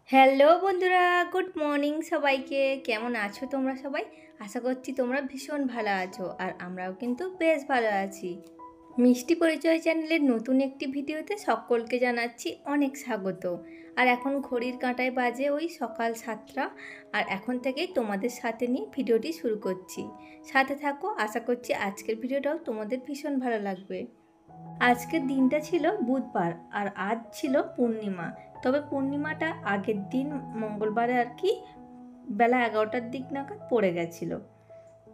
Hello বন্ধুরা, good morning সবাইকে। কেমন আছো তোমরা সবাই? আশা করছি তোমরা ভীষণ ভালো আছো, আর আমরাও কিন্তু বেশ ভালো আছি। মিষ্টি পরিচয় চ্যানেলের নতুন একটি ভিডিওতে সকলকে জানাচ্ছি অনেক স্বাগত। আর এখন ঘড়ির কাঁটায় বাজে ওই সকাল 7টা, আর এখন থেকেই তোমাদের সাথে নিয়ে ভিডিওটি শুরু করছি। সাথে থাকো, আশা করছি আজকের ভিডিওটাও তোমাদের ভীষণ ভালো লাগবে। আজকের দিনটা ছিল বুধবার, আর আজ ছিল পূর্ণিমা। তবে পূর্ণিমাটা আগের দিন মঙ্গলবারে আর কি বেলা 11টার দিক নাগাদ পড়ে গেছিল।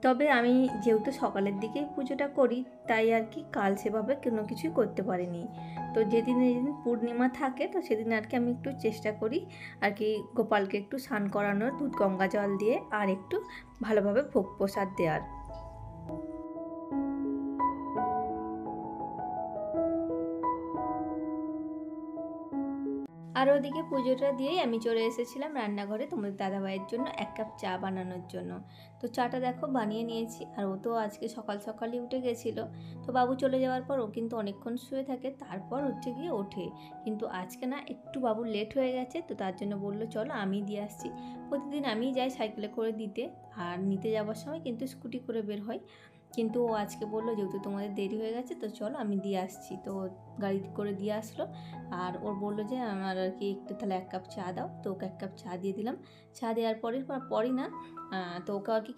তবে আমি যেহেতু সকালের দিকেই পুজোটা করি, তাই আর কি কাল সেভাবে কোনো কিছুই করতে পারিনি। তো যেদিন পূর্ণিমা থাকে, তো সেদিন আর কি আমি একটু চেষ্টা করি আর কি গোপালকে একটু স্নান করানোর, দুধ গঙ্গা জল দিয়ে, আর একটু ভালোভাবে ভোগ প্রসাদ দেওয়ার। আর ওদিকে পুজোটা দিয়েই আমি চলে এসেছিলাম রান্নাঘরে তোমাদের দাদাভাইয়ের জন্য 1 কাপ চা বানানোর জন্য। তো চাটা দেখো বানিয়ে নিয়েছি, আর ও তো আজকে সকাল সকালই উঠে গেছিলো। তো বাবু চলে যাওয়ার পর ও কিন্তু অনেকক্ষণ শুয়ে থাকে, তারপর গিয়ে ওঠে। কিন্তু আজকে না একটু বাবুর লেট হয়ে গেছে, তো তার জন্য বললো চলো আমি দিয়ে আসছি। প্রতিদিন আমিই যাই সাইকেলে করে দিতে, আর নিতে যাওয়ার সময় কিন্তু স্কুটি করে বের হয়। কিন্তু ও আজকে বললো যেহেতু তোমাদের দেরি হয়ে গেছে, তো চলো আমি দিয়ে আসছি। তো গাড়ি করে দিয়ে আসলো, আর ওর বললো যে আমার আর কি একটু তাহলে 1 কাপ চা দাও। তো ওকে 1 কাপ চা দিয়ে দিলাম। চা দেওয়ার পরই না, তো ওকে আর কি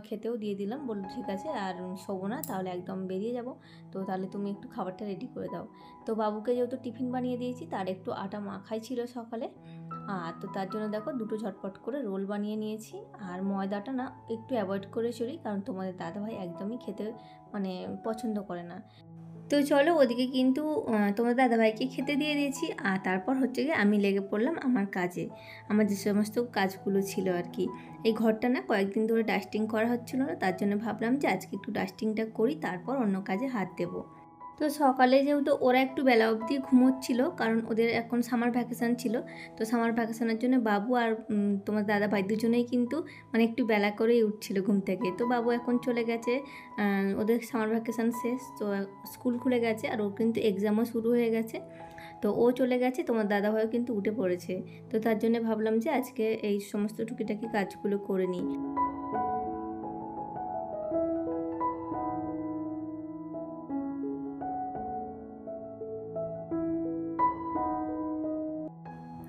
খেতেও দিয়ে দিলাম। বললো ঠিক আছে, আর শোবো না, তাহলে একদম বেরিয়ে যাব। তো তাহলে তুমি একটু খাবারটা রেডি করে দাও। তো বাবুকে যেহেতু টিফিন বানিয়ে দিয়েছি, তার একটু আটা মাখাই ছিল সকালে। তো তার জন্য দেখো দুটো ঝটপট করে রোল বানিয়ে নিয়েছি। আর ময়দাটা না একটু অ্যাভয়েড করে চলি, কারণ তোমাদের দাদাভাই একদমই খেতে মানে পছন্দ করে না। তো চলো, ওদিকে কিন্তু তোমার দাদাভাইকে খেতে দিয়ে দিয়েছি, আর তারপর গিয়ে আমি লেগে পড়লাম আমার কাজে। আমার যে সমস্ত কাজগুলো ছিল আর কি, এই ঘরটা না কয়েকদিন ধরে ডাস্টিং করা হচ্ছিল না, তার জন্য ভাবলাম যে আজকে একটু ডাস্টিংটা করি, তারপর অন্য কাজে হাত দেবো। তো সকালে যেহেতু ওরা একটু বেলা অবধি ঘুমোচ্ছিল, কারণ ওদের এখন সামার ভ্যাকেশান ছিল। তো সামার ভ্যাকেশানের জন্য বাবু আর তোমার দাদা ভাই দুজনেই কিন্তু মানে একটু বেলা করেই উঠছিল ঘুম থেকে। তো বাবু এখন চলে গেছে, ওদের সামার ভ্যাকেশান শেষ, তো স্কুল খুলে গেছে, আর ওর কিন্তু এক্সামও শুরু হয়ে গেছে। তো ও চলে গেছে, তোমার দাদাভাইও কিন্তু উঠে পড়েছে। তো তার জন্য ভাবলাম যে আজকে এই সমস্ত টুকিটাকি কাজগুলো করে নিই।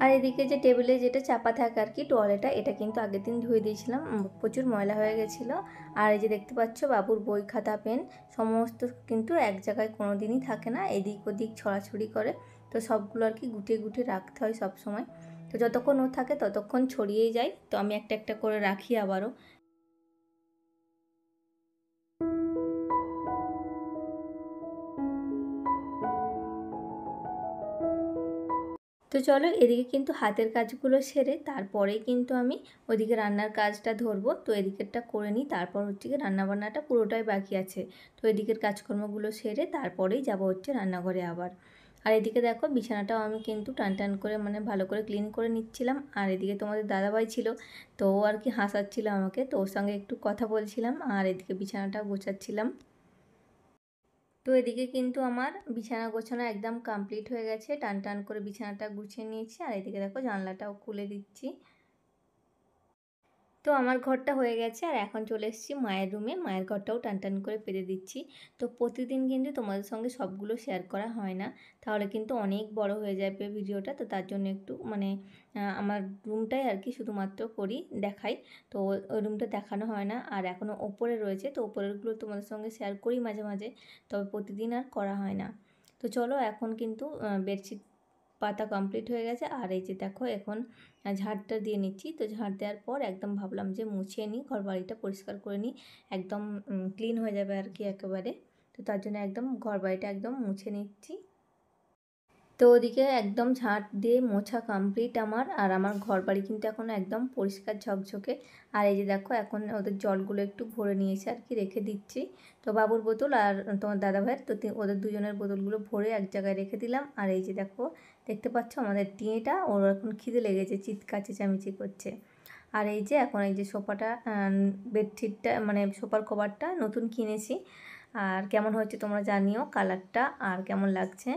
আর এদিকে যে টেবিলে যেটা চাপা থাকে আর কি টোয়ালেটা, এটা কিন্তু আগের দিন ধুয়ে দিয়েছিলাম, প্রচুর ময়লা হয়ে গেছিলো। আর এই যে দেখতে পাচ্ছ বাবুর বই খাতা পেন সমস্ত কিন্তু এক জায়গায় কোনো দিনই থাকে না, এদিক ওদিক ছড়াছড়ি করে। তো সবগুলো আর কি গুটিয়ে গুটিয়ে রাখতে হয় সব সময়। তো যতক্ষণ ও থাকে ততক্ষণ ছড়িয়েই যায়, তো আমি একটা একটা করে রাখি আবারও। তো চলো, এদিকে কিন্তু হাতের কাজগুলো সেরে তারপরেই কিন্তু আমি ওদিকে রান্নার কাজটা ধরবো। তো এদিকেরটা করে নিই, তারপর গিয়ে রান্নাবান্নাটা পুরোটাই বাকি আছে। তো এদিকের কাজকর্মগুলো সেরে তারপরেই যাব রান্নাঘরে আবার। আর এদিকে দেখো বিছানাটাও আমি কিন্তু টান টান করে মানে ভালো করে ক্লিন করে নিচ্ছিলাম। আর এদিকে তোমাদের দাদাভাই ছিল, তো ও আর কি হাসাচ্ছিল আমাকে, তো ওর সঙ্গে একটু কথা বলছিলাম, আর এদিকে বিছানাটা গোছাচ্ছিলাম। তো এদিকে কিন্তু আমার বিছানা গোছানো একদম কমপ্লিট হয়ে গেছে, টান টান করে বিছানাটা গুছিয়ে নিয়েছি। আর এদিকে দেখো জানলাটাও খুলে দিচ্ছি। তো আমার ঘরটা হয়ে গেছে, আর এখন চলে এসেছি মায়ের রুমে। মায়ের ঘরটাও টান টান করে পেতে দিচ্ছি। তো প্রতিদিন কিন্তু তোমাদের সঙ্গে সবগুলো শেয়ার করা হয় না, তাহলে কিন্তু অনেক বড় হয়ে যাবে ভিডিওটা। তো তার জন্য একটু মানে আমার রুমটাই আর কি শুধুমাত্র করি, দেখাই। তো ওই রুমটা দেখানো হয় না, আর এখনও ওপরে রয়েছে, তো ওপরেরগুলো তোমাদের সঙ্গে শেয়ার করি মাঝে মাঝে, তবে প্রতিদিন আর করা হয় না। তো চলো, এখন কিন্তু বেডশিট পাতা কমপ্লিট হয়ে গেছে। আর এই যে দেখো এখন ঝাড়টা দিয়ে নিচ্ছি। তো ঝাড় দেওয়ার পর একদম ভাবলাম যে মুছিয়ে নিই, ঘর বাড়িটা পরিষ্কার করে নিই, একদম ক্লিন হয়ে যাবে আর কি একেবারে। তো তার জন্য একদম ঘর বাড়িটা একদম মুছে নিচ্ছি। তো ওদিকে একদম ঝাঁট দিয়ে মোছা কমপ্লিট আমার, আর আমার ঘর বাড়ি কিন্তু এখন একদম পরিষ্কার ঝকঝকে। আর এই যে দেখো এখন ওদের জলগুলো একটু ভরে নিয়েছে আর কি, রেখে দিচ্ছি। তো বাবুর বোতল আর তোমার দাদাভাইয়ের, তো ওদের দুজনের বোতলগুলো ভরে এক জায়গায় রেখে দিলাম। আর এই যে দেখো দেখতে পাচ্ছ আমাদের টিঁটা, ওর এখন খিদে লেগেছে, চিৎকার চেঁচামেচি করছে। আর এই যে এখন এই যে সোফাটা, বেডশিটটা মানে সোফার কভারটা নতুন কিনেছি। আর কেমন হচ্ছে তোমরা জানিও কালারটা, আর কেমন লাগছে।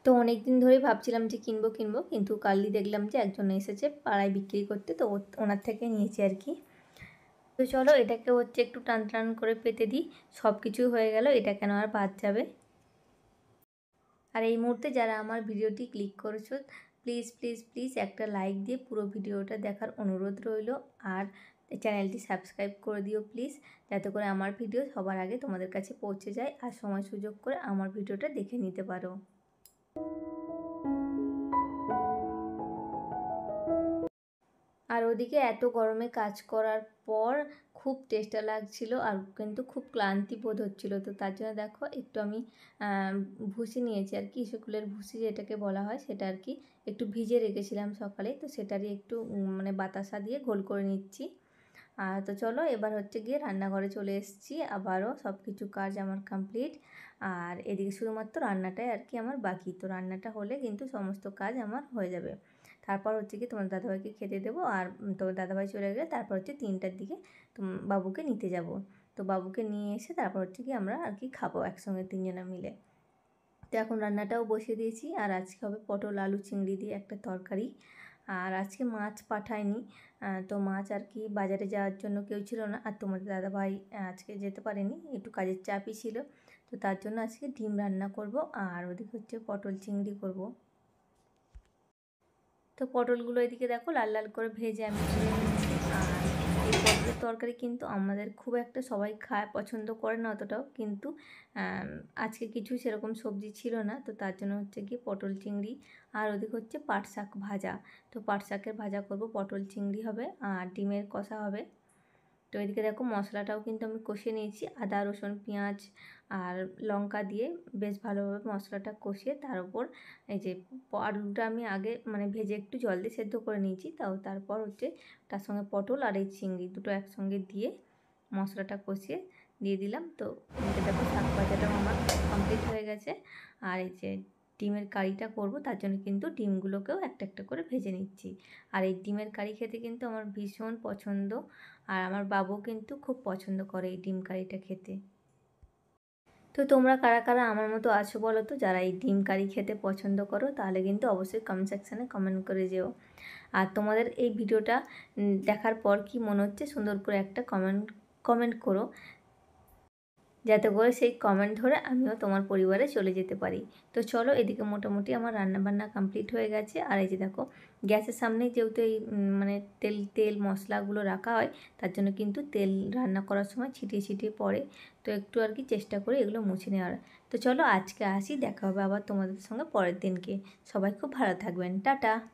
তো অনেক দিন ধরেই ভাবছিলাম যে কিনবো কিনবো, কিন্তু কালই দেখলাম যে একজন এসেছে পাড়ায় বিক্রি করতে, তো ওনার থেকে নিয়েছি আর কি। তো চলো এটাকে হচ্ছে একটু টান টান করে পেতে দিই, সব কিছু হয়ে গেল, এটা কেন আর বাদ যাবে। আর এই মুহূর্তে যারা আমার ভিডিওটি ক্লিক করেছো, প্লিজ প্লিজ প্লিজ একটা লাইক দিয়ে পুরো ভিডিওটা দেখার অনুরোধ রইল। আর চ্যানেলটি সাবস্ক্রাইব করে দিও প্লিজ, যাতে করে আমার ভিডিও সবার আগে তোমাদের কাছে পৌঁছে যায় আর সময় সুযোগ করে আমার ভিডিওটা দেখে নিতে পারো। আর ওদিকে এত গরমে কাজ করার পর খুব টেস্টা লাগছিল আর কিন্তু খুব ক্লান্তি বোধ হচ্ছিল। তো তার জন্য দেখো একটু আমি ভুসি নিয়েছি আর কি, স্কুলের ভুসি যেটাকে বলা হয়, সেটা আর কি একটু ভিজে রেখেছিলাম সকালে, তো সেটারই একটু মানে বাতাসা দিয়ে ঘোল করে নিচ্ছি। তো চলো এবার হচ্ছে গিয়ে রান্নাঘরে চলে এসেছি, আবারও সব কিছু কাজ আমার কমপ্লিট। আর এদিকে শুধুমাত্র রান্নাটাই আর কি আমার বাকি, তো রান্নাটা হলে কিন্তু সমস্ত কাজ আমার হয়ে যাবে। তারপর হচ্ছে কি তোমার দাদাভাইকে খেতে দেবো, আর তোমার দাদাভাই চলে গেলে তারপর হচ্ছে 3টার দিকে বাবুকে নিতে যাব। তো বাবুকে নিয়ে এসে তারপর হচ্ছে কি আমরা আর কি খাবো একসঙ্গে 3জনে মিলে। তো এখন রান্নাটাও বসিয়ে দিয়েছি, আর আজকে হবে পটল আলু চিংড়ি দিয়ে একটা তরকারি। আর আজকে মাছ পাঠায়নি, তো মাছ আর কি বাজারে যাওয়ার জন্য কেউ ছিল না, আর তোমাদের দাদাভাই আজকে যেতে পারেনি, একটু কাজের চাপই ছিল। তো তার জন্য আজকে ডিম রান্না করব, আর ওদিকে হচ্ছে পটল চিংড়ি করব। তো পটলগুলো এদিকে দেখো লাল লাল করে ভেজে আমি তুলে নিচ্ছি। আর এই পটলের তরকারি কিন্তু আমাদের খুব একটা সবাই খায়, পছন্দ করে না অতটাও, কিন্তু আজকে কিছু সেরকম সবজি ছিল না, তো তার জন্য হচ্ছে কি পটল চিংড়ি। আর ওদিকে হচ্ছে পাট শাক ভাজা, তো পাট শাকের ভাজা করব, পটল চিংড়ি হবে আর ডিমের কষা হবে। তো এদিকে দেখো মশলাটাও কিন্তু আমি কষিয়ে নিয়েছি, আদা রসুন পেঁয়াজ আর লঙ্কা দিয়ে বেশ ভালোভাবে মশলাটা কষিয়ে তার উপর এই যে আলুটা আমি আগে মানে ভেজে একটু জল দিয়ে সেদ্ধ করে নিয়েছি, তারপর হচ্ছে তার সঙ্গে পটল আর এই চিংড়ি দুটো একসঙ্গে দিয়ে মশলাটা কষিয়ে দিয়ে দিলাম। তো এদিকে দেখো শাক ভাজাটাও আমার কমপ্লিট হয়ে গেছে। আর এই যে ডিমের কারিটা করব, তার জন্য কিন্তু ডিমগুলোকেও একটা একটা করে ভেজে নিচ্ছি। আর এই ডিমের কারি খেতে কিন্তু আমার ভীষণ পছন্দ, আর আমার বাবু কিন্তু খুব পছন্দ করে এই ডিম কারিটা খেতে। তো তোমরা কারা কারা আমার মতো আছো বলো তো, যারা এই ডিম কারি খেতে পছন্দ করো, তাহলে কিন্তু অবশ্যই কমেন্ট সেকশানে কমেন্ট করে যেও। আর তোমাদের এই ভিডিওটা দেখার পর কি মনে হচ্ছে সুন্দর করে একটা কমেন্ট করো, যাতে করে সেই কমেন্ট ধরে আমিও তোমার পরিবারে চলে যেতে পারি। তো চলো এদিকে মোটামুটি আমার রান্নাবান্না কমপ্লিট হয়ে গেছে। আর এই যে দেখো গ্যাসের সামনে যেহেতু এই মানে তেল মশলাগুলো রাখা হয়, তার জন্য কিন্তু তেল রান্না করার সময় ছিটিয়ে ছিটিয়ে পড়ে, তো একটু আর কি চেষ্টা করে এগুলো মুছে নেওয়ার। তো চলো আজকে আসি, দেখা হবে আবার তোমাদের সঙ্গে পরের দিনকে। সবাই খুব ভালো থাকবেন, টাটা।